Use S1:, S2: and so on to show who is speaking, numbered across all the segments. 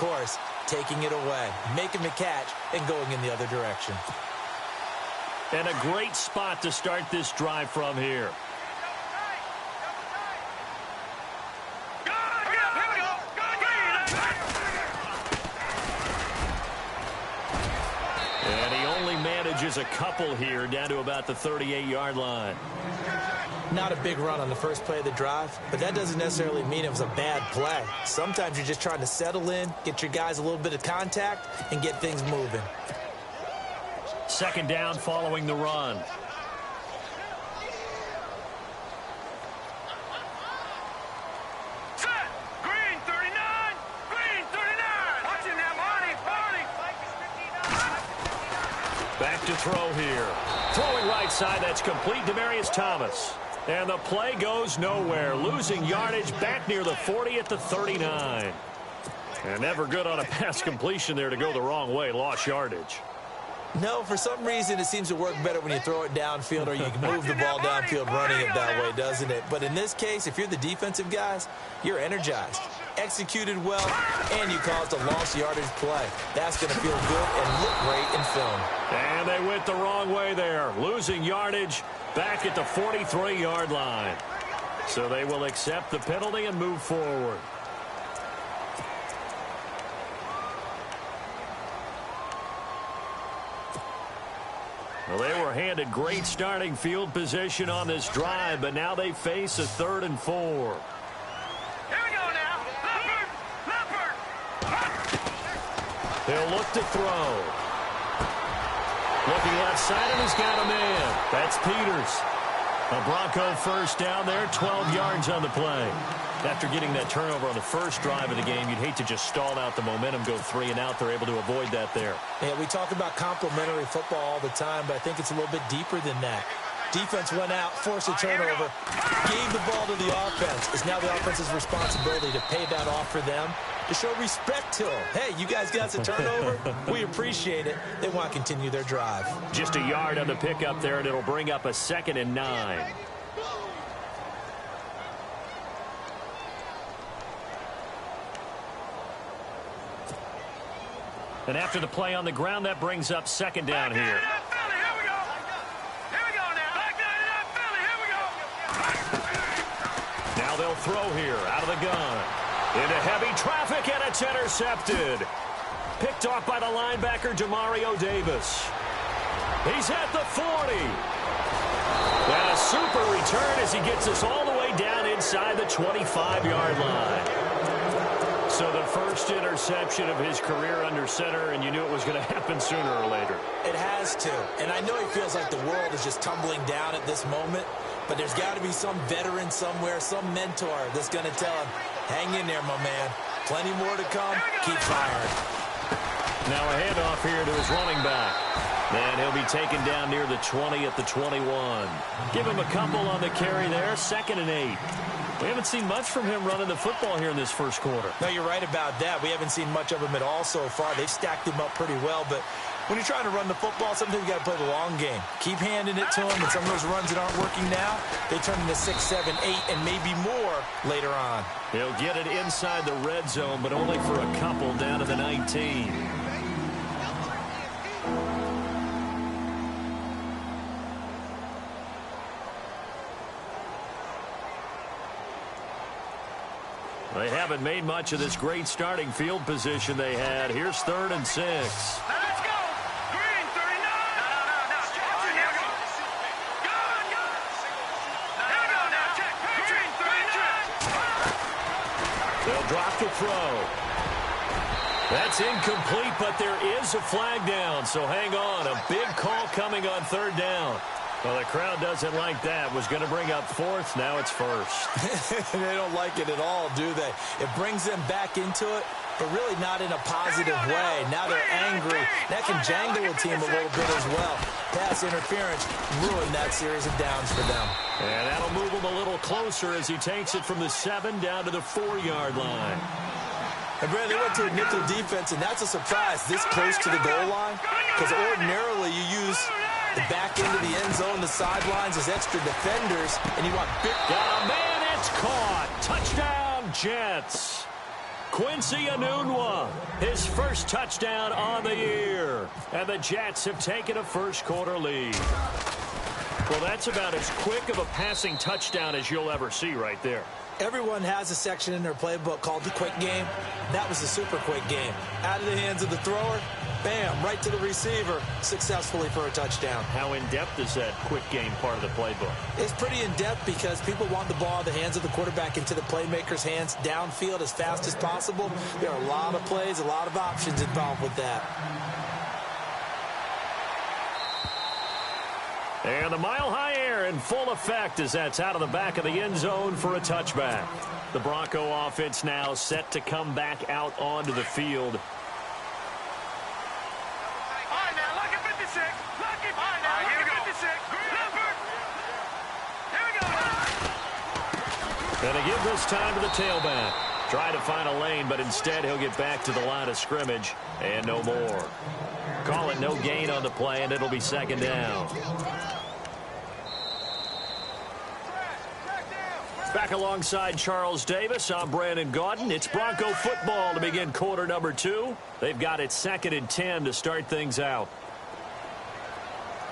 S1: course, taking it away, making the catch, and going in the other direction.
S2: And a great spot to start this drive from here. And he only manages a couple here down to about the 38-yard line.
S1: Not a big run on the first play of the drive, but that doesn't necessarily mean it was a bad play. Sometimes you're just trying to settle in, get your guys a little bit of contact, and get things moving.
S2: Second down following the run.
S3: Set! Green 39! Green 39! Watching that money!
S2: Back to throw here. Throwing right side, that's complete. Demaryius Thomas. And the play goes nowhere. Losing yardage back near the 40 at the 39. And never good on a pass completion there to go the wrong way. Lost yardage.
S1: No, for some reason it seems to work better when you throw it downfield or you can move the ball downfield running it that way, doesn't it? But in this case, if you're the defensive guys, you're energized, executed well, and you caused a lost yardage play. That's going to feel good and look great in film.
S2: And they went the wrong way there. Losing yardage back at the 43-yard line. So they will accept the penalty and move forward. Well, they were handed great starting field position on this drive, but now they face a 3rd and 4.
S3: Here we go now. Leopard!
S2: He'll look to throw. Looking left side, and he's got a man. That's Peters. A Bronco first down there, 12 yards on the play. After getting that turnover on the first drive of the game, you'd hate to just stall out the momentum, go 3 and out. They're able to avoid that there.
S1: Yeah, we talk about complementary football all the time, but I think it's a little bit deeper than that. Defense went out, forced a turnover, gave the ball to the offense. It's now the offense's responsibility to pay that off for them, to show respect to them. Hey, you guys got the turnover? We appreciate it. They want to continue their drive.
S2: Just a yard on the pickup there, and it'll bring up a 2nd and 9. And after the play on the ground, that brings up 2nd down here. Now they'll throw here out of the gun. Into heavy traffic, and it's intercepted. Picked off by the linebacker, Demario Davis. He's at the 40. And a super return as he gets us all the way down inside the 25-yard line. So the first interception of his career under center, and you knew it was going to happen sooner or later.
S1: It has to. And I know he feels like the world is just tumbling down at this moment, but there's got to be some veteran somewhere, some mentor that's going to tell him, hang in there, my man. Plenty more to come. Keep firing.
S2: Now a handoff here to his running back. And he'll be taken down near the 20 at the 21. Give him a couple on the carry there. 2nd and 8. We haven't seen much from him running the football here in this first quarter.
S1: No, you're right about that. We haven't seen much of him at all so far. They've stacked him up pretty well, but when you're trying to run the football, sometimes you got to play the long game. Keep handing it to him, and some of those runs that aren't working now, they turn into 6, 7, 8, and maybe more later on.
S2: He'll get it inside the red zone, but only for a couple down to the 19. They haven't made much of this great starting field position they had. Here's 3rd and 6.
S3: Now let's go! Green 39! No. Here we go. Go! Here we go now. Check. Green 39!
S2: They'll drop to throw. That's incomplete, but there is a flag down, so hang on. A big call coming on 3rd down. Well, the crowd doesn't like that. Was going to bring up 4th. Now it's 1st.
S1: They don't like it at all, do they? It brings them back into it, but really not in a positive way. Now they're angry. That can jangle a team a little bit as well. Pass interference ruined that series of downs for them.
S2: And that'll move him a little closer as he takes it from the 7 down to the 4-yard line.
S1: And Brad, they went to a nickel defense, and that's a surprise this close to the goal line, because ordinarily you use the back end of the end zone, the sidelines as extra defenders, and you want big...
S2: Got a man, it's caught. Touchdown, Jets. Quincy Enunwa, his first touchdown on the year. And the Jets have taken a first-quarter lead. Well, that's about as quick of a passing touchdown as you'll ever see right there.
S1: Everyone has a section in their playbook called the quick game. That was the super quick game. Out of the hands of the thrower, bam, right to the receiver, successfully for a touchdown.
S2: How in-depth is that quick game part of the playbook?
S1: It's pretty in-depth because people want the ball in the hands of the quarterback into the playmaker's hands downfield as fast as possible. There are a lot of plays, a lot of options involved with that.
S2: And the mile-high air in full effect as that's out of the back of the end zone for a touchback. The Bronco offense now set to come back out onto the field.
S3: All right, now, lucky 56. Lucky. All right, now, lucky 56. Clifford. Here we go.
S2: And they give this time to the tailback. Try to find a lane, but instead he'll get back to the line of scrimmage and no more. Call it no gain on the play, and it'll be second down. Back alongside Charles Davis, I'm Brandon Gaudin. It's Bronco football to begin quarter number 2. They've got it 2nd and 10 to start things out.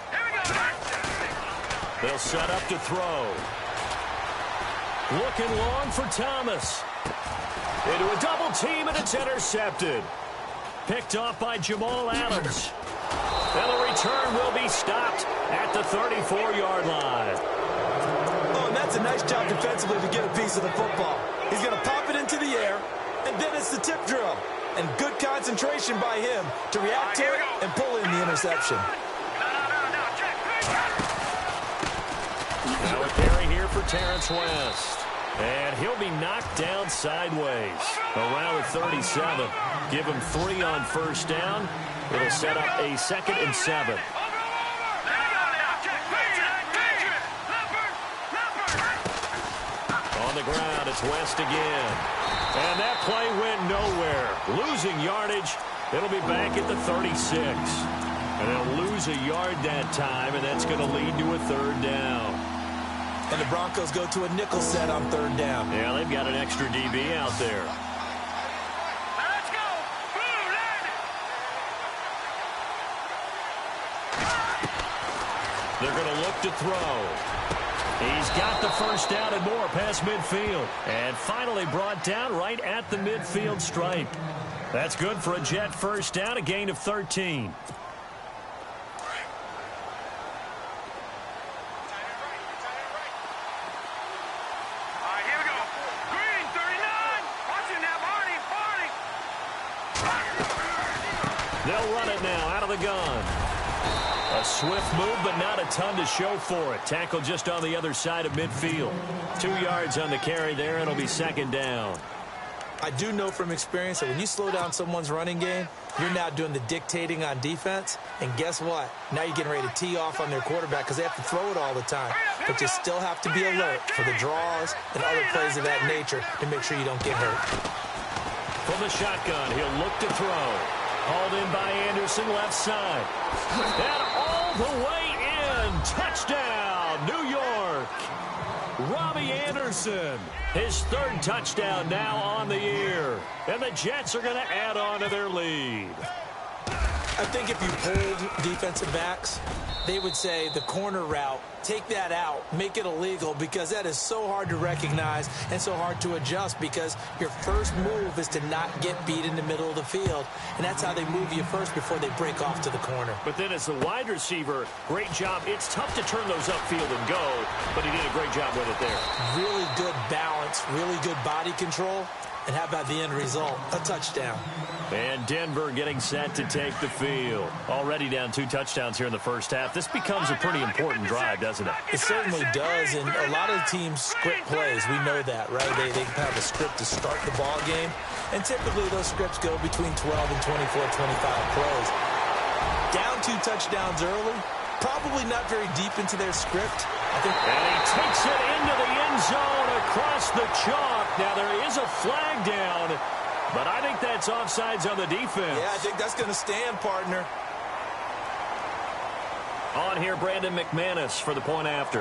S3: Here we go.
S2: They'll set up to throw. Looking long for Thomas. Into a double team, and it's intercepted. Picked off by Jamal Adams. And the return will be stopped at the 34-yard line.
S1: Oh, and that's a nice job defensively to get a piece of the football. He's going to pop it into the air, and then it's the tip drill. And good concentration by him to react to it and pull in the interception.
S2: Now a carry here for Terrence West. And he'll be knocked down sideways around the 37. Give him 3 on first down. It'll set up a 2nd and 7. On the ground, it's West again. And that play went nowhere. Losing yardage. It'll be back at the 36. And they'll lose a yard that time, and that's going to lead to a 3rd down.
S1: And the Broncos go to a nickel set on 3rd down.
S2: Yeah, they've got an extra DB out there.
S3: Let's go. Blue landed.
S2: They're going to look to throw. He's got the first down and more past midfield. And finally brought down right at the midfield stripe. That's good for a Jet first down, a gain of 13. They'll run it now out of the gun. A swift move, but not a ton to show for it. Tackle just on the other side of midfield. 2 yards on the carry there, and it'll be 2nd down.
S1: I do know from experience that when you slow down someone's running game, you're now doing the dictating on defense. And guess what? Now you're getting ready to tee off on their quarterback because they have to throw it all the time. But you still have to be alert for the draws and other plays of that nature to make sure you don't get hurt.
S2: From the shotgun, he'll look to throw. Hauled in by Anderson, left side. And all the way in. Touchdown, New York. Robbie Anderson, his 3rd touchdown now on the year. And the Jets are going to add on to their lead.
S1: I think if you pulled defensive backs, they would say the corner route, take that out, make it illegal, because that is so hard to recognize and so hard to adjust because your first move is to not get beat in the middle of the field. And that's how they move you first before they break off to the corner.
S2: But then as the wide receiver, great job. It's tough to turn those upfield and go, but he did a great job with it there.
S1: Really good balance, really good body control. And how about the end result? A touchdown.
S2: And Denver getting set to take the field. Already down 2 touchdowns here in the first half. This becomes a pretty important drive, doesn't it?
S1: It certainly does, and a lot of teams script plays. We know that, right? They have a script to start the ball game, and typically those scripts go between 12 and 24, 25 plays. Down 2 touchdowns early, probably not very deep into their script.
S2: And he takes it into the end zone across the chalk. Now there is a flag down, but I think that's offsides on the defense.
S1: Yeah, I think that's going to stand, partner.
S2: On here, Brandon McManus for the point after.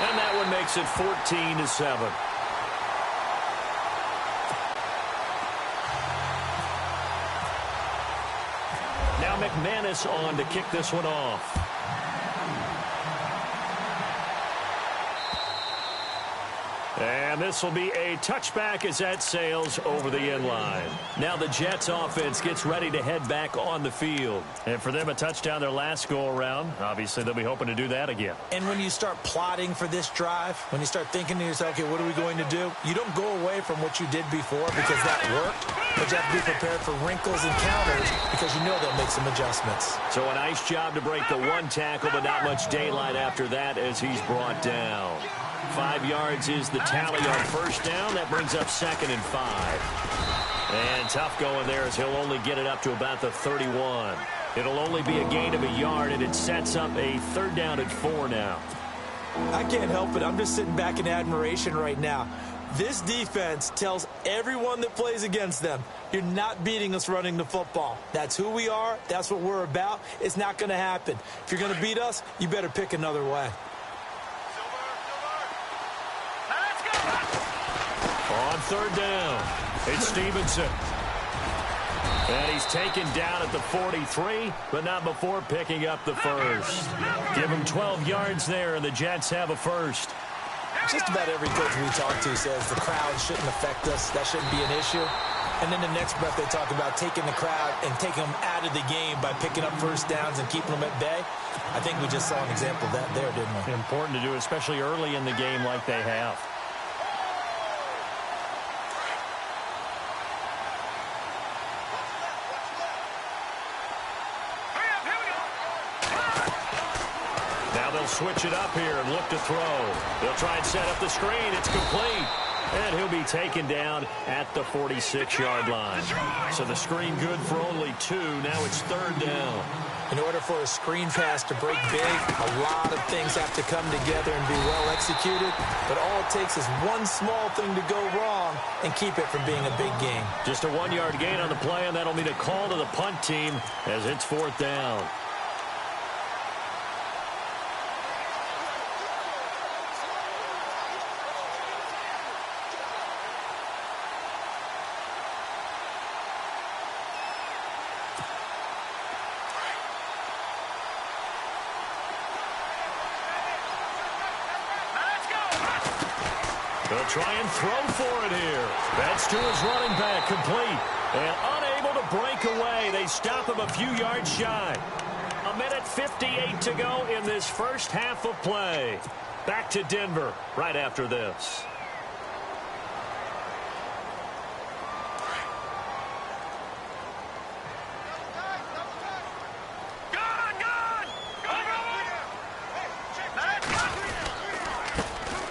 S2: And that and makes it 14-7. Now McManus on to kick this one off. And this will be a touchback as that sails over the end line. Now the Jets offense gets ready to head back on the field. And for them, a touchdown their last go-around. Obviously, they'll be hoping to do that again.
S1: And when you start plotting for this drive, when you start thinking to yourself, okay, what are we going to do? You don't go away from what you did before because that worked. But you have to be prepared for wrinkles and counters because you know they'll make some adjustments.
S2: So a nice job to break the one tackle, but not much daylight after that as he's brought down. 5 yards is the tally on first down. That brings up 2nd and 5. And tough going there as he'll only get it up to about the 31. It'll only be a gain of a yard, and it sets up a 3rd down and 4 now.
S1: I can't help it. I'm just sitting back in admiration right now. This defense tells everyone that plays against them, you're not beating us running the football. That's who we are. That's what we're about. It's not going to happen. If you're going to beat us, you better pick another way.
S2: On 3rd down, it's Stevenson. And he's taken down at the 43, but not before picking up the first. Give him 12 yards there, and the Jets have a first.
S1: Just about every coach we talk to says the crowd shouldn't affect us. That shouldn't be an issue. And then the next breath they talk about taking the crowd and taking them out of the game by picking up first downs and keeping them at bay. I think we just saw an example of that there, didn't we?
S2: Important to do, especially early in the game like they have. Switch it up here and look to throw. They'll try and set up the screen. It's complete. And he'll be taken down at the 46-yard line. So the screen good for only 2. Now it's 3rd down.
S1: In order for a screen pass to break big, a lot of things have to come together and be well executed. But all it takes is one small thing to go wrong and keep it from being a big game.
S2: Just a 1-yard gain on the play, and that'll mean a call to the punt team as it's 4th down. They'll try and throw for it here. That's to his running back, complete. And unable to break away. They stop him a few yards shy. 1:58 to go in this first half of play. Back to Denver right after this.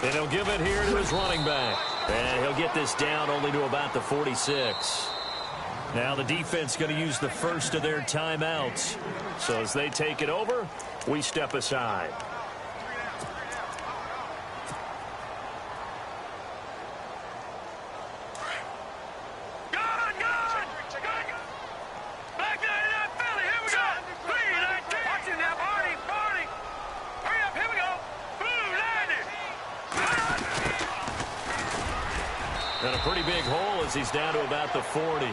S2: And he'll give it here to his running back. And he'll get this down only to about the 46. Now the defense going to use the first of their timeouts. So as they take it over, we step aside. And a pretty big hole as he's down to about the 40.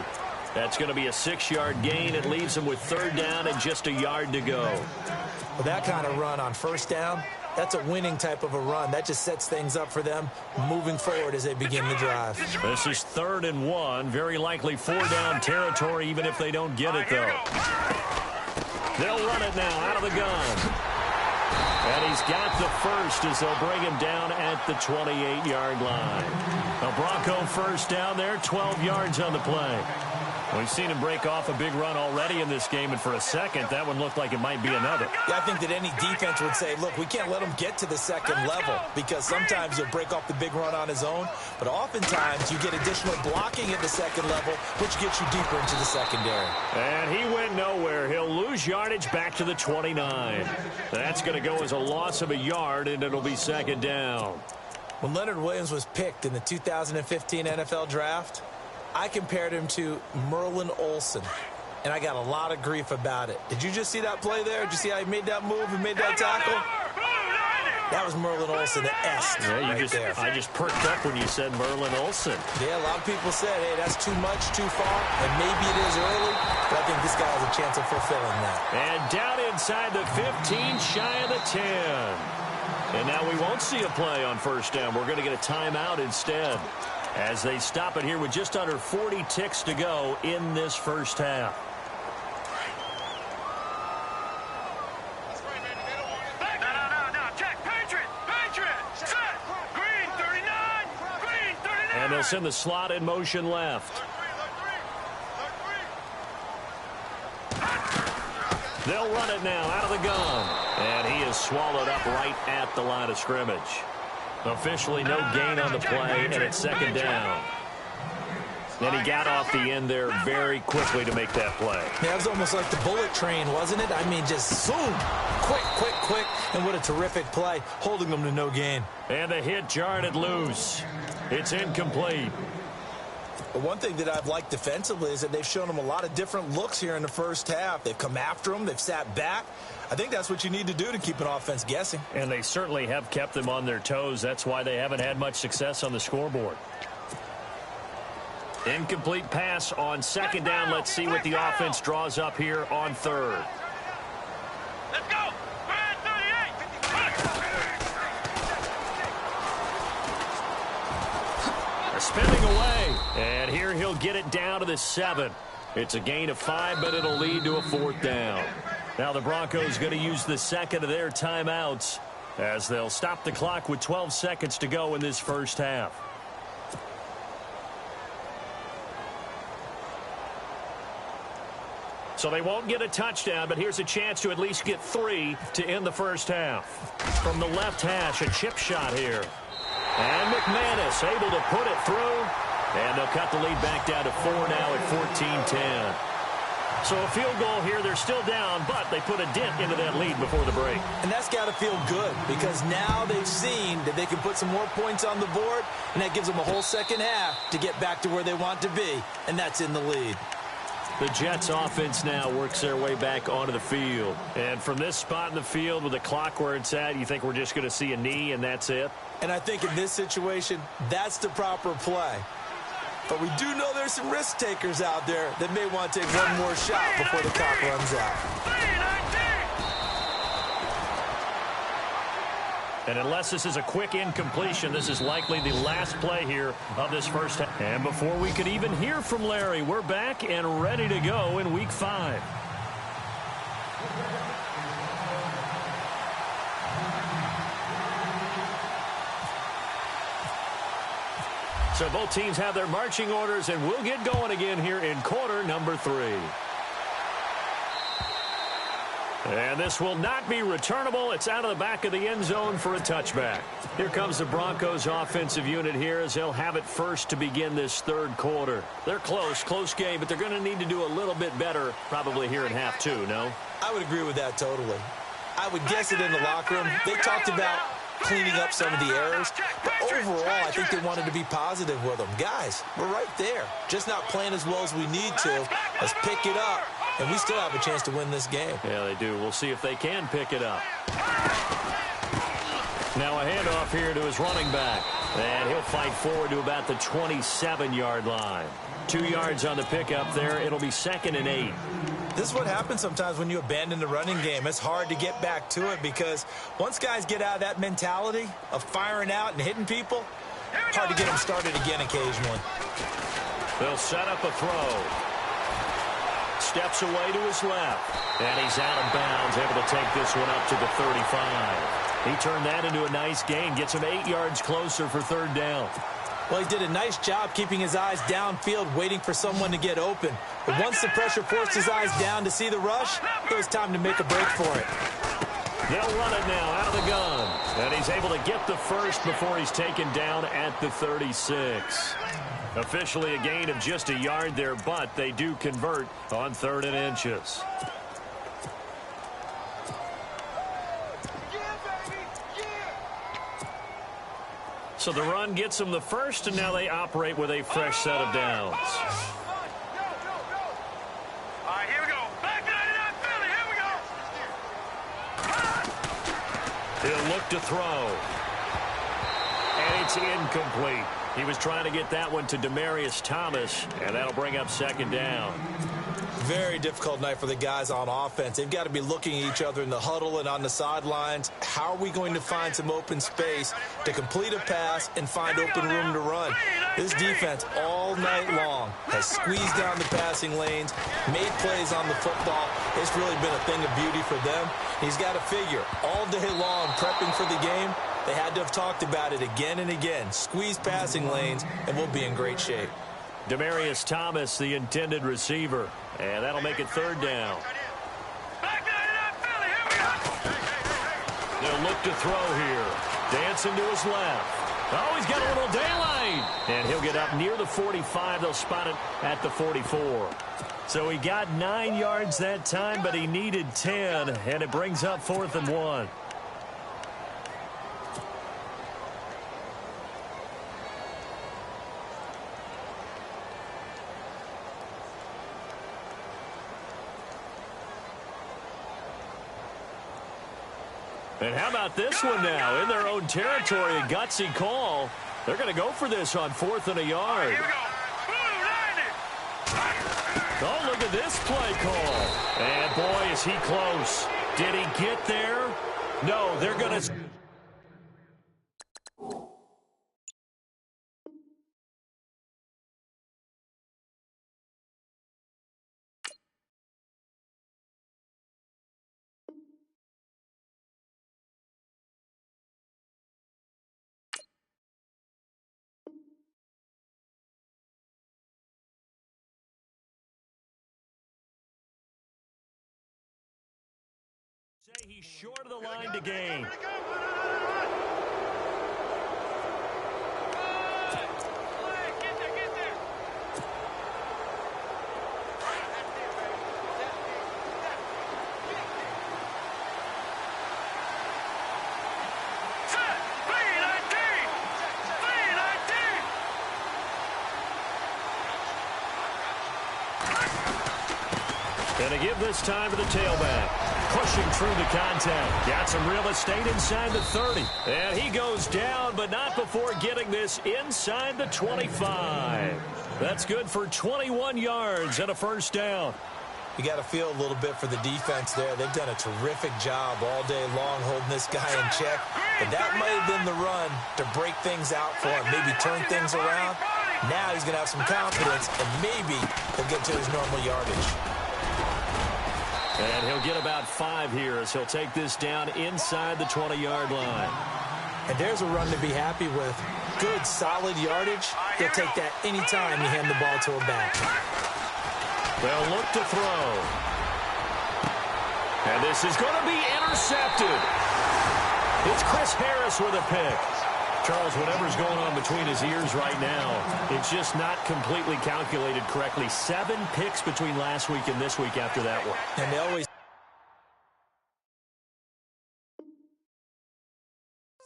S2: That's going to be a 6-yard gain. It leaves him with 3rd down and just a yard to go.
S1: Well, that kind of run on first down, that's a winning type of a run. That just sets things up for them moving forward as they begin the drive.
S2: This is 3rd and 1. Very likely 4-down territory, even if they don't get it, though. They'll run it now out of the gun. And he's got the first as they'll bring him down at the 28-yard line. A Bronco first down there, 12 yards on the play. We've seen him break off a big run already in this game, and for a second, that one looked like it might be another.
S1: Yeah, I think that any defense would say, look, we can't let him get to the second level because sometimes he'll break off the big run on his own, but oftentimes you get additional blocking at the second level, which gets you deeper into the secondary.
S2: And he went nowhere. He'll lose yardage back to the 29. That's going to go as a loss of a yard, and it'll be 2nd down.
S1: When Leonard Williams was picked in the 2015 NFL Draft, I compared him to Merlin Olsen, and I got a lot of grief about it. Did you just see that play there? Did you see how he made that move and made that tackle? That was Merlin Olsen-esque
S2: I just perked up when you said Merlin Olsen.
S1: Yeah, a lot of people said, hey, that's too much, too far, and maybe it is early, but I think this guy has a chance of fulfilling that.
S2: And down inside the 15, shy of the 10. And now we won't see a play on first down. We're going to get a timeout instead as they stop it here with just under 40 ticks to go in this first half. And they'll send the slot in motion left. They'll run it now out of the gun. And he is swallowed up right at the line of scrimmage. Officially no gain on the play, and it's second down. Then he got off the end there very quickly to make that play.
S1: Yeah, it was almost like the bullet train, wasn't it? I mean, just zoom. Quick. And what a terrific play, holding them to no gain.
S2: And the hit jarred it loose. It's incomplete.
S1: But one thing that I've liked defensively is that they've shown them a lot of different looks here in the first half. They've come after them. They've sat back. I think that's what you need to do to keep an offense guessing.
S2: And they certainly have kept them on their toes. That's why they haven't had much success on the scoreboard. Incomplete pass on second down. Let's see what the offense draws up here on third.
S3: Let's go. We're at 38.
S2: Spinning away. And here he'll get it down to the 7. It's a gain of 5, but it'll lead to a fourth down. Now the Broncos going to use the second of their timeouts as they'll stop the clock with 12 seconds to go in this first half. So they won't get a touchdown, but here's a chance to at least get 3 to end the first half. From the left hash, a chip shot here. And McManus able to put it through. And they'll cut the lead back down to 4 now at 14-10. So a field goal here. They're still down, but they put a dent into that lead before the break.
S1: And that's got to feel good because now they've seen that they can put some more points on the board, and that gives them a whole second half to get back to where they want to be, and that's in the lead.
S2: The Jets offense now works their way back onto the field. And from this spot in the field with the clock where it's at, you think we're just going to see a knee and that's it?
S1: And I think in this situation, that's the proper play. But we do know there's some risk takers out there that may want to take one more shot before the clock runs out.
S2: And unless this is a quick incompletion, this is likely the last play here of this first half. And before we could even hear from Larry, we're back and ready to go in Week 5. So both teams have their marching orders, and we'll get going again here in quarter number 3. And this will not be returnable. It's out of the back of the end zone for a touchback. Here comes the Broncos offensive unit here as they'll have it first to begin this third quarter. They're close game, but they're going to need to do a little bit better probably here in half 2, no?
S1: I would agree with that totally. I would guess it in the locker room. They talked about cleaning up some of the errors, but overall I think they wanted to be positive with them. Guys, we're right there, just not playing as well as we need to. Let's pick it up, and we still have a chance to win this game.
S2: Yeah, they do. We'll see if they can pick it up. Now a handoff here to his running back, and he'll fight forward to about the 27-yard line. 2 yards on the pickup there. It'll be 2nd and 8.
S1: This is what happens sometimes when you abandon the running game. It's hard to get back to it because once guys get out of that mentality of firing out and hitting people, hard to get them started again occasionally.
S2: They'll set up a throw. Steps away to his left. And he's out of bounds, able to take this one up to the 35. He turned that into a nice gain, gets him 8 yards closer for third down.
S1: Well, he did a nice job keeping his eyes downfield, waiting for someone to get open. But once the pressure forced his eyes down to see the rush, it was time to make a break for it.
S2: They'll run it now out of the gun. And he's able to get the first before he's taken down at the 36. Officially a gain of just a yard there, but they do convert on 3rd and inches. So the run gets them the first, and now they operate with a fresh set of downs.
S3: All right, here we go. Back to 99 Philly. Here we go.
S2: He'll look to throw. And it's incomplete. He was trying to get that one to Demaryius Thomas, and that'll bring up second down.
S1: Very difficult night for the guys on offense. They've got to be looking at each other in the huddle and on the sidelines. How are we going to find some open space to complete a pass and find open room to run? This defense all night long has squeezed down the passing lanes, made plays on the football. It's really been a thing of beauty for them. He's got to figure all day long prepping for the game. They had to have talked about it again and again. Squeeze passing lanes, and we'll be in great shape.
S2: Demaryius Thomas, the intended receiver. And that'll make it third down. They'll look to throw here. Dancing to his left. Oh, he's got a little daylight. And he'll get up near the 45. They'll spot it at the 44. So he got 9 yards that time, but he needed 10. And it brings up 4th and 1. And how about this one now? In their own territory, a gutsy call. They're going to go for this on 4th and a yard. Oh, look at this play call. And, boy, is he close. Did he get there? No, they're going to... He's short of the line to gain. And to give this time to the tailback. Pushing through the contact. Got some real estate inside the 30. And he goes down, but not before getting this inside the 25. That's good for 21 yards and a first down.
S1: You got to feel a little bit for the defense there. They've done a terrific job all day long holding this guy in check. But that might have been the run to break things out for him, maybe turn things around. Now he's going to have some confidence, and maybe he'll get to his normal yardage.
S2: And he'll get about 5 here as he'll take this down inside the 20-yard line.
S1: And there's a run to be happy with. Good, solid yardage. He'll take that anytime you hand the ball to him back.
S2: They'll look to throw. And this is going to be intercepted. It's Chris Harris with a pick. Charles, whatever's going on between his ears right now, it's just not completely calculated correctly. 7 picks between last week and this week after that one.
S1: And they always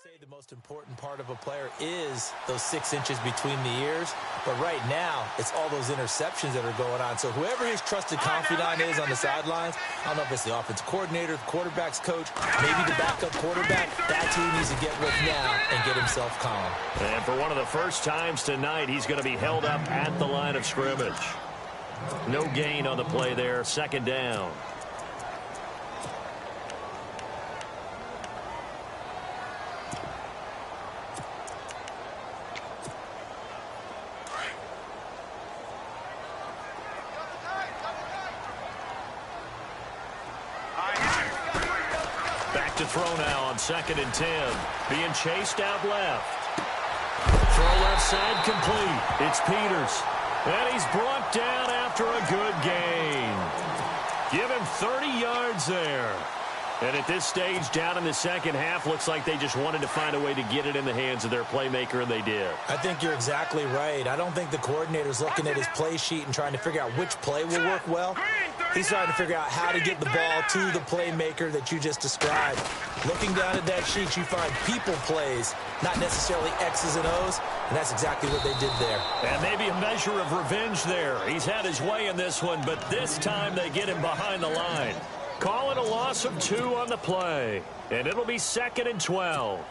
S1: say the most important part of a player is those 6 inches between the ears. But right now, it's all those interceptions that are going on. So whoever his trusted confidant is on the sidelines, I don't know if it's the offensive coordinator, the quarterback's coach, maybe the backup quarterback, that's who he needs to get with now and get himself calm.
S2: And for one of the first times tonight, he's going to be held up at the line of scrimmage. No gain on the play there, second down. To throw now on 2nd and 10. Being chased out left. Throw left side complete. It's Peters. And he's brought down after a good gain. Give him 30 yards there. And at this stage, down in the second half, looks like they just wanted to find a way to get it in the hands of their playmaker, and they did.
S1: I think you're exactly right. I don't think the coordinator's looking at his play sheet and trying to figure out which play will work well. He's trying to figure out how to get the ball to the playmaker that you just described. Looking down at that sheet, you find people plays, not necessarily X's and O's, and that's exactly what they did there.
S2: And maybe a measure of revenge there. He's had his way in this one, but this time they get him behind the line. Calling a loss of 2 on the play. And it'll be 2nd and 12.
S3: Watch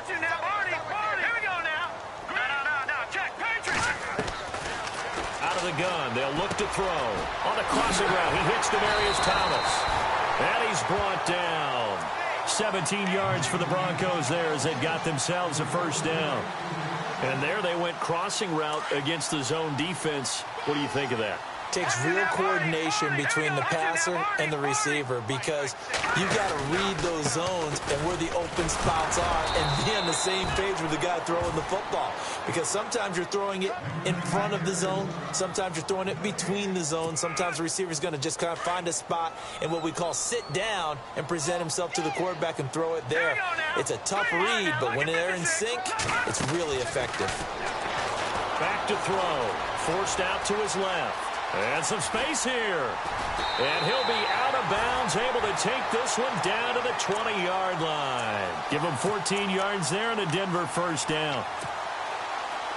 S3: it now, Barney. Here we go now. No. Check. Patriots.
S2: Out of the gun. They'll look to throw. On the crossing route, he hits Demarius Thomas. And he's brought down. 17 yards for the Broncos there as they got themselves a first down. And there they went crossing route against the zone defense. What do you think of that?
S1: Takes real coordination between the passer and the receiver because you've got to read those zones and where the open spots are and be on the same page with the guy throwing the football. Because sometimes you're throwing it in front of the zone. Sometimes you're throwing it between the zones. Sometimes the receiver's going to just kind of find a spot in what we call sit down and present himself to the quarterback and throw it there. It's a tough read, but when they're in sync, it's really effective.
S2: Back to throw. Forced out to his left. And some space here. And he'll be out of bounds, able to take this one down to the 20-yard line. Give him 14 yards there and a Denver first down.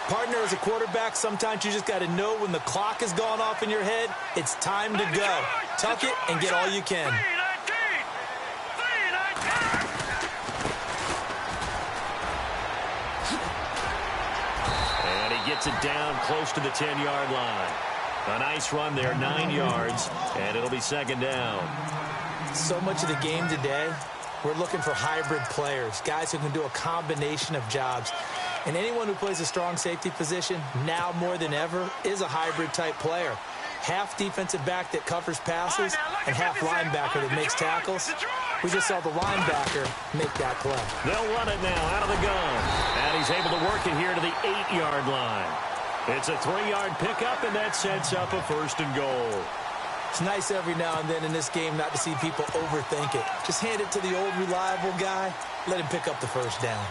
S1: Partner, as a quarterback, sometimes you just got to know when the clock has gone off in your head, it's time to go. Tuck it and get all you can.
S2: And he gets it down close to the 10-yard line. A nice run there, 9 yards, and it'll be 2nd down.
S1: So much of the game today, we're looking for hybrid players, guys who can do a combination of jobs. And anyone who plays a strong safety position, now more than ever, is a hybrid-type player. Half defensive back that covers passes and half linebacker that makes tackles. We just saw the linebacker make that play.
S2: They'll run it now out of the gun. And he's able to work it here to the 8-yard line. It's a 3-yard pickup, and that sets up a 1st and goal.
S1: It's nice every now and then in this game not to see people overthink it. Just hand it to the old reliable guy. Let him pick up the first down.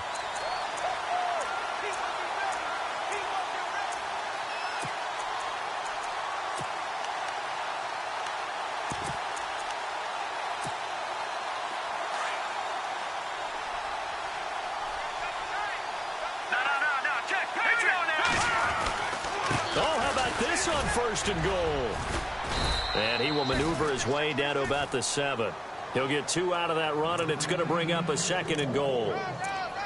S2: On 1st and goal. And he will maneuver his way down to about the 7. He'll get 2 out of that run, and it's going to bring up a 2nd and goal.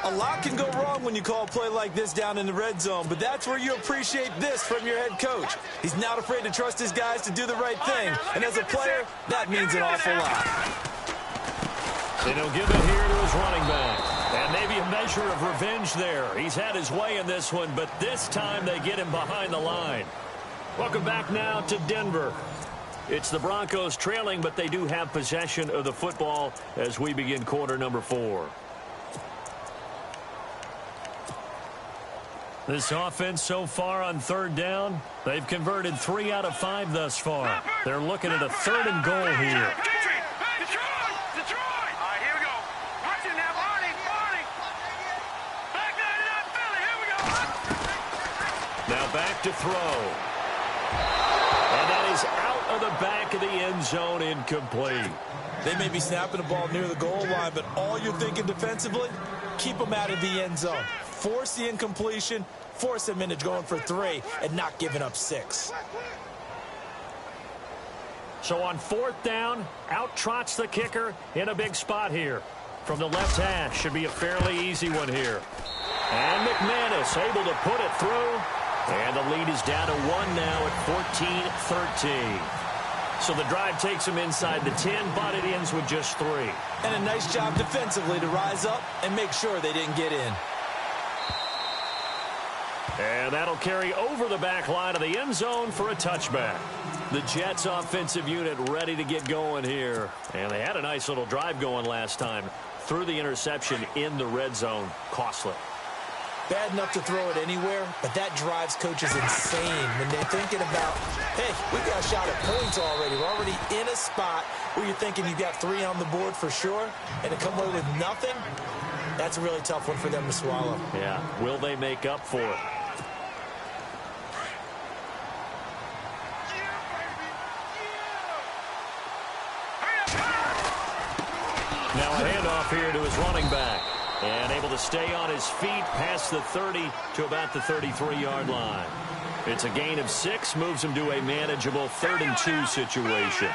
S1: A lot can go wrong when you call a play like this down in the red zone, but that's where you appreciate this from your head coach. He's not afraid to trust his guys to do the right thing, and as a player, that means an awful lot.
S2: And he'll give it here to his running back. And maybe a measure of revenge there. He's had his way in this one, but this time they get him behind the line. Welcome back now to Denver. It's the Broncos trailing, but they do have possession of the football as we begin quarter number 4. This offense so far on 3rd down, they've converted 3 out of 5 thus far. They're looking at a 3rd and goal here. Now back to throw. And that is out of the back of the end zone, incomplete.
S1: They may be snapping the ball near the goal line, but all you're thinking defensively, keep them out of the end zone. Force the incompletion, force them into going for 3, and not giving up 6.
S2: So on 4th down, out trots the kicker in a big spot here. From the left hash, should be a fairly easy one here. And McManus able to put it through. And the lead is down to 1 now at 14-13. So the drive takes them inside the 10, but it ends with just 3.
S1: And a nice job defensively to rise up and make sure they didn't get in.
S2: And that'll carry over the back line of the end zone for a touchback. The Jets offensive unit ready to get going here. And they had a nice little drive going last time. Threw the interception in the red zone. Costly.
S1: Bad enough to throw it anywhere, but that drives coaches insane when they're thinking about, hey, we've got a shot at points already. We're already in a spot where you're thinking you've got 3 on the board for sure, and to come away with nothing, that's a really tough one for them to swallow.
S2: Yeah, will they make up for it? Now a handoff here to his running back. And able to stay on his feet past the 30 to about the 33-yard line. It's a gain of 6, moves him to a manageable 3rd and 2 situation.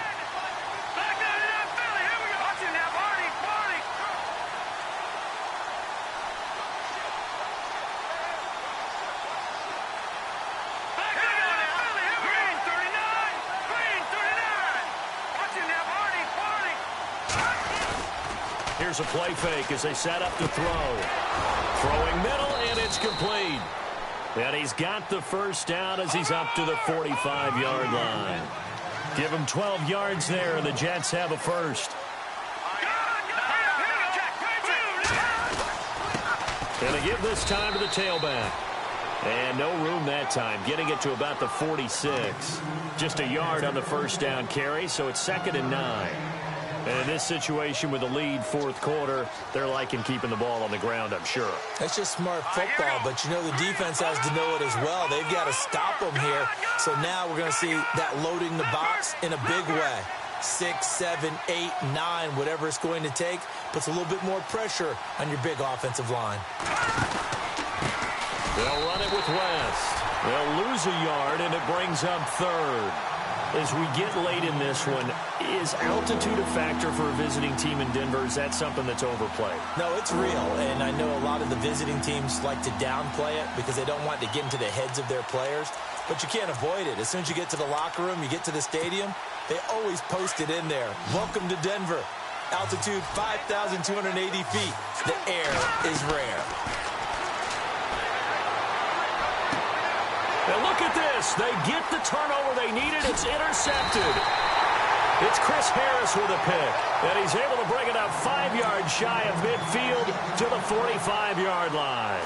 S2: Here's a play fake as they set up to throw. Throwing middle, and it's complete. And he's got the first down as he's up to the 45-yard line. Give him 12 yards there, and the Jets have a first. And they give this time to the tailback. And no room that time, getting it to about the 46. Just a yard on the first down carry, so it's 2nd and 9. And in this situation with the lead 4th quarter, they're liking keeping the ball on the ground, I'm sure.
S1: That's just smart football, but you know the defense has to know it as well. They've got to stop them here. So now we're going to see that loading the box in a big way. 6, 7, 8, 9, whatever it's going to take, puts a little bit more pressure on your big offensive line.
S2: They'll run it with West. They'll lose a yard, and it brings up 3rd. As we get late in this one, is altitude a factor for a visiting team in Denver? Is that something that's overplayed?
S1: No, it's real, and I know a lot of the visiting teams like to downplay it because they don't want to get into the heads of their players, but you can't avoid it. As soon as you get to the locker room, you get to the stadium, they always post it in there. Welcome to Denver. Altitude 5,280 feet. The air is rare.
S2: Now look at this. They get the turnover they needed. It's intercepted. It's Chris Harris with a pick. And he's able to bring it up 5 yards shy of midfield to the 45-yard line.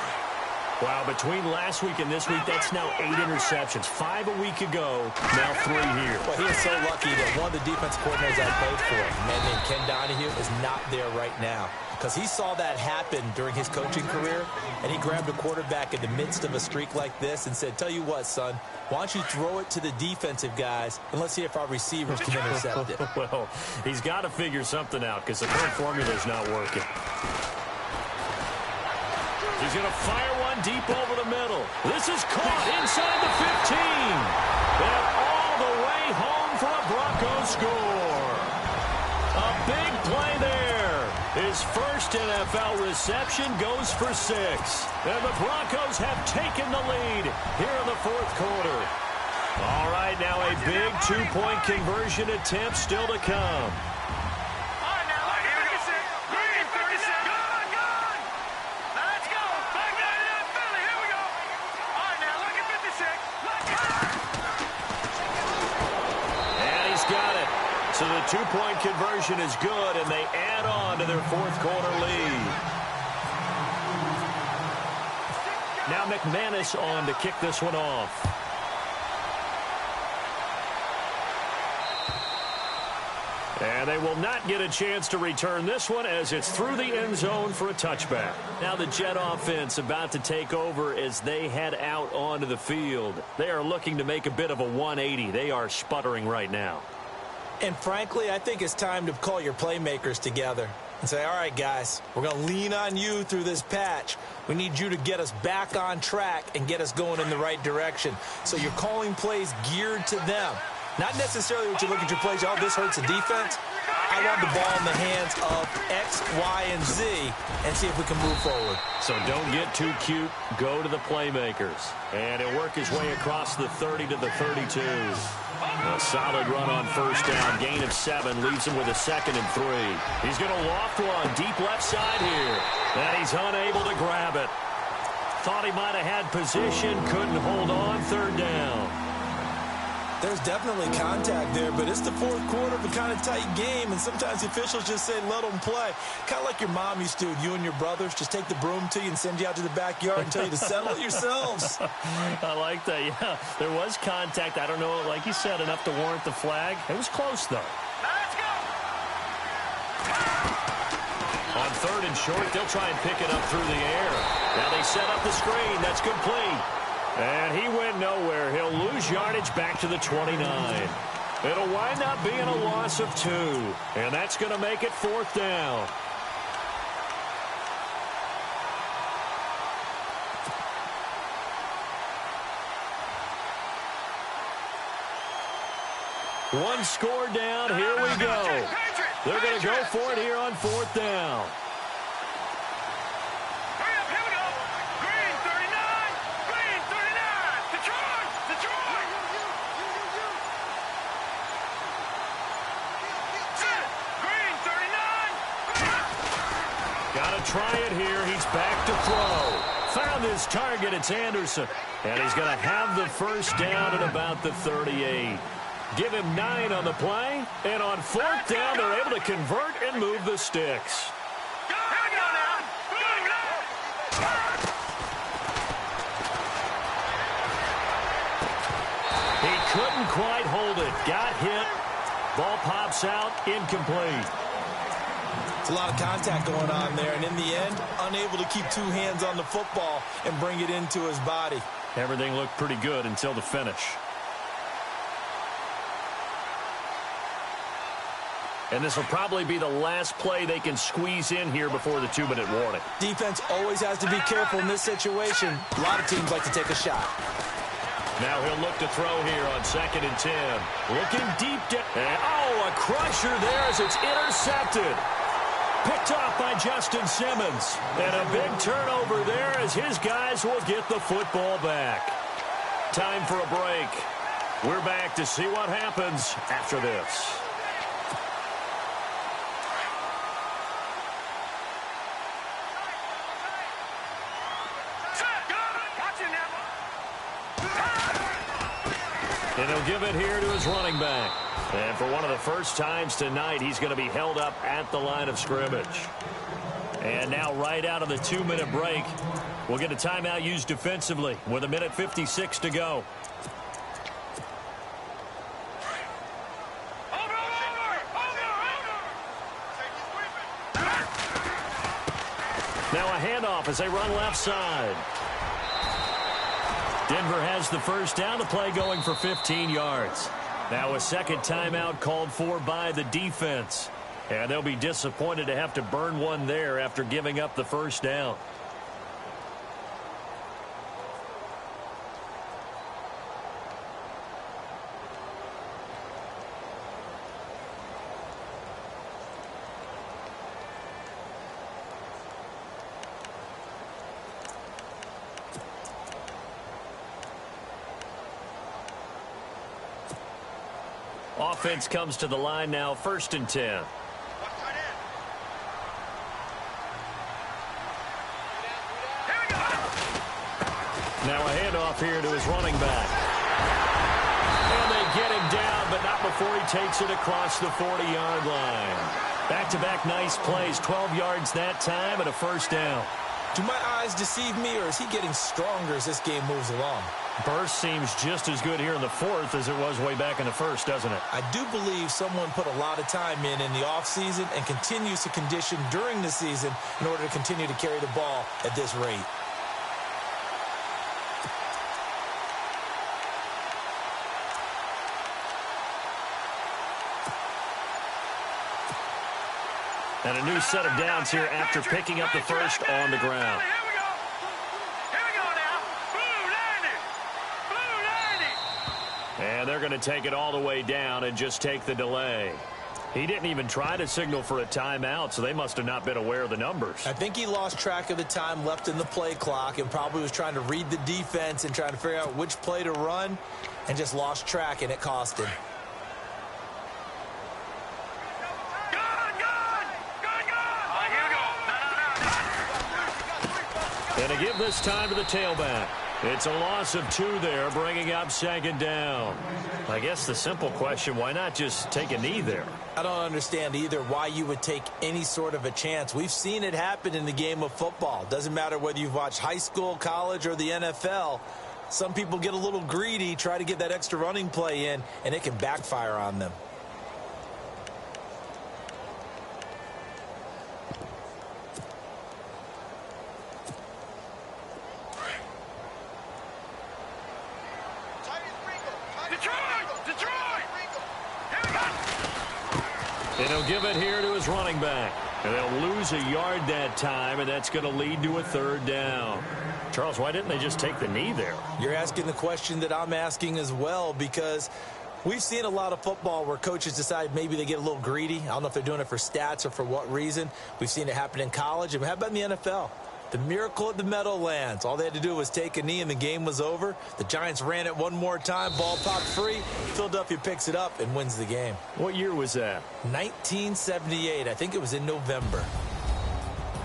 S2: Wow, between last week and this week, that's now 8 interceptions. 5 a week ago, now 3 here.
S1: Well, he is so lucky that one of the defense coordinators I played for, a man named Ken Donahue, is not there right now. Because he saw that happen during his coaching career, and he grabbed a quarterback in the midst of a streak like this and said, tell you what, son, why don't you throw it to the defensive guys, and let's see if our receivers can intercept it.
S2: Well, he's got to figure something out because the current formula is not working. He's going to fire one deep over the middle. This is caught inside the 15. And all the way home for a Broncos score. A big play there. His first NFL reception goes for 6. And the Broncos have taken the lead here in the 4th quarter. All right, now a big 2-point conversion attempt still to come. So the 2-point conversion is good, and they add on to their 4th quarter lead. Now McManus on to kick this one off. And they will not get a chance to return this one as it's through the end zone for a touchback. Now the Jet offense about to take over as they head out onto the field. They are looking to make a bit of a 180. They are sputtering right now.
S1: And frankly, I think it's time to call your playmakers together and say, all right, guys, we're going to lean on you through this patch. We need you to get us back on track and get us going in the right direction. So you're calling plays geared to them. Not necessarily what you look at your plays, oh, this hurts the defense. I want the ball in the hands of X, Y, and Z and see if we can move forward.
S2: So don't get too cute. Go to the playmakers. And he'll work his way across the 30 to the 32. A solid run on first down. Gain of 7 leaves him with a 2nd and 3. He's going to loft one deep left side here. And he's unable to grab it. Thought he might have had position. Couldn't hold on. 3rd down.
S1: There's definitely contact there, but it's the 4th quarter of a kind of tight game, and sometimes the officials just say, let them play. Kind of like your mom used to, you and your brothers, just take the broom to you and send you out to the backyard and tell you to settle it yourselves.
S2: I like that, yeah. There was contact. I don't know, like you said, enough to warrant the flag. It was close, though.
S3: Let's go!
S2: On 3rd and short, they'll try and pick it up through the air. Now they set up the screen. That's complete. And he went nowhere. He'll lose yardage back to the 29. It'll wind up being a loss of 2. And that's going to make it 4th down. One score down. Here we go. They're going to go for it here on 4th down.
S3: Hurry up, here we go. Green 39. Green 39. Detroit. Detroit. Set. Green 39.
S2: Got to try it here. He's back to throw. Found his target. It's Anderson. And he's going to have the first down at about the 38. Give him 9 on the play. And on 4th down, they're able to convert and move the sticks.
S3: Here we go now.
S2: He couldn't quite hold it. Got hit. Ball pops out. Incomplete.
S1: It's a lot of contact going on there, and in the end, unable to keep 2 hands on the football and bring it into his body.
S2: Everything looked pretty good until the finish. And this will probably be the last play they can squeeze in here before the 2-minute warning.
S1: Defense always has to be careful in this situation. A lot of teams like to take a shot.
S2: Now he'll look to throw here on 2nd and 10. Looking deep down. Oh, a crusher there as it's intercepted. Picked off by Justin Simmons. And a big turnover there as his guys will get the football back. Time for a break. We're back to see what happens after this. And he'll give it here to his running back. And for one of the first times tonight, he's going to be held up at the line of scrimmage. And now right out of the 2-minute break, we'll get a timeout used defensively with 1:56 to go. Now a handoff as they run left side. Denver has the first down. The play going for 15 yards. Now a second timeout called for by the defense. And they'll be disappointed to have to burn one there after giving up the first down. Offense comes to the line now, 1st and 10. Now a handoff here to his running back. And they get him down, but not before he takes it across the 40-yard line. Back-to-back nice plays, 12 yards that time and a first down.
S1: Do my eyes deceive me, or is he getting stronger as this game moves along?
S2: Burst seems just as good here in the 4th as it was way back in the 1st, doesn't it?
S1: I do believe someone put a lot of time in the offseason and continues to condition during the season in order to continue to carry the ball at this rate.
S2: And a new set of downs here after picking up the first on the ground.
S3: Here we go. Here we go now. Blue 90. Blue 90.
S2: And they're going to take it all the way down and just take the delay. He didn't even try to signal for a timeout, so they must have not been aware of the numbers.
S1: I think he lost track of the time left in the play clock and probably was trying to read the defense and trying to figure out which play to run and just lost track, and it cost him.
S2: And to give this time to the tailback. It's a loss of 2 there, bringing up 2nd down. I guess the simple question, why not just take a knee there?
S1: I don't understand either why you would take any sort of a chance. We've seen it happen in the game of football. Doesn't matter whether you've watched high school, college, or the NFL. Some people get a little greedy, try to get that extra running play in, and it can backfire on them.
S2: And he'll give it here to his running back. And they'll lose a yard that time, and that's going to lead to a 3rd down. Charles, why didn't they just take the knee there?
S1: You're asking the question that I'm asking as well, because We've seen a lot of football where coaches decide maybe they get a little greedy. I don't know if they're doing it for stats or for what reason. We've seen it happen in college, and how about in the NFL? The miracle at the Meadowlands. All they had to do was take a knee and the game was over. The Giants ran it one more time. Ball popped free. Philadelphia picks it up and wins the game.
S2: What year was that?
S1: 1978. I think it was in November.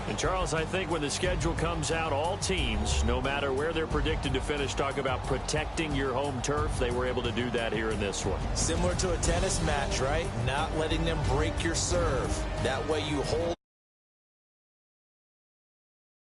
S2: And, Charles, I think when the schedule comes out, all teams, no matter where they're predicted to finish, talk about protecting your home turf. They were able to do that here in this one.
S1: Similar to a tennis match, right? Not letting them break your serve. That way you hold